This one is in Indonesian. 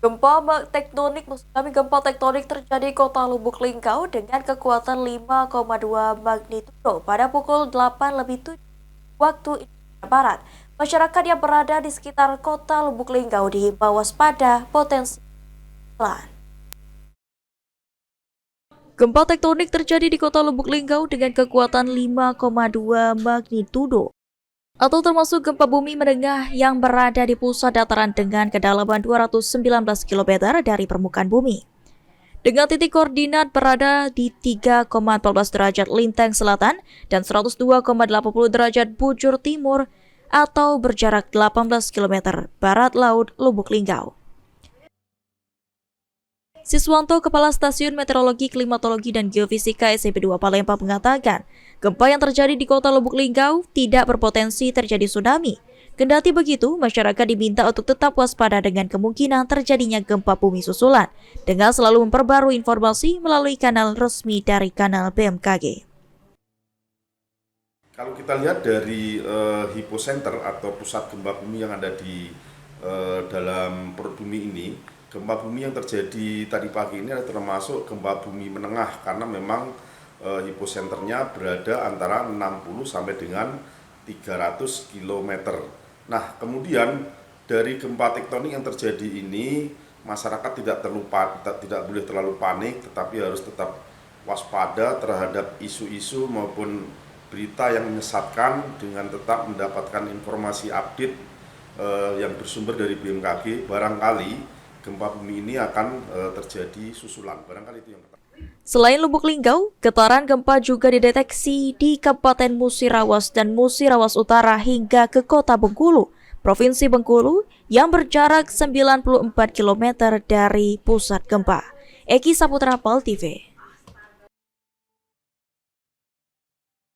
Gempa tektonik terjadi di Kota Lubuk Linggau dengan kekuatan 5,2 magnitudo pada pukul 8:07 waktu Indonesia Barat. Masyarakat yang berada di sekitar Kota Lubuk Linggau dihimbau waspada potensi tsunami. Gempa tektonik terjadi di Kota Lubuk Linggau dengan kekuatan 5,2 magnitudo atau termasuk gempa bumi menengah yang berada di pusat dataran dengan kedalaman 219 km dari permukaan bumi. Dengan titik koordinat berada di 3,14 derajat lintang selatan dan 102,80 derajat bujur timur atau berjarak 18 km barat laut Lubuk Linggau. Siswanto, Kepala Stasiun Meteorologi, Klimatologi, dan Geofisika SMP 2 Palembang mengatakan, gempa yang terjadi di Kota Lubuk Linggau tidak berpotensi terjadi tsunami. Kendati begitu, masyarakat diminta untuk tetap waspada dengan kemungkinan terjadinya gempa bumi susulan, dengan selalu memperbarui informasi melalui kanal resmi dari kanal BMKG. Kalau kita lihat dari hipocenter atau pusat gempa bumi yang ada di dalam perut bumi ini, gempa bumi yang terjadi tadi pagi ini adalah termasuk gempa bumi menengah karena memang hiposenternya berada antara 60 sampai dengan 300 km. Nah, kemudian dari gempa tektonik yang terjadi ini, masyarakat tidak boleh terlalu panik, tetapi harus tetap waspada terhadap isu-isu maupun berita yang menyesatkan dengan tetap mendapatkan informasi update yang bersumber dari BMKG. Barangkali gempa bumi ini akan terjadi susulan. Barangkali itu yang pertama. Selain Lubuk Linggau, getaran gempa juga dideteksi di Kabupaten Musirawas dan Musirawas Utara hingga ke Kota Bengkulu, Provinsi Bengkulu yang berjarak 94 km dari pusat gempa. Eki Saputra, PAL TV.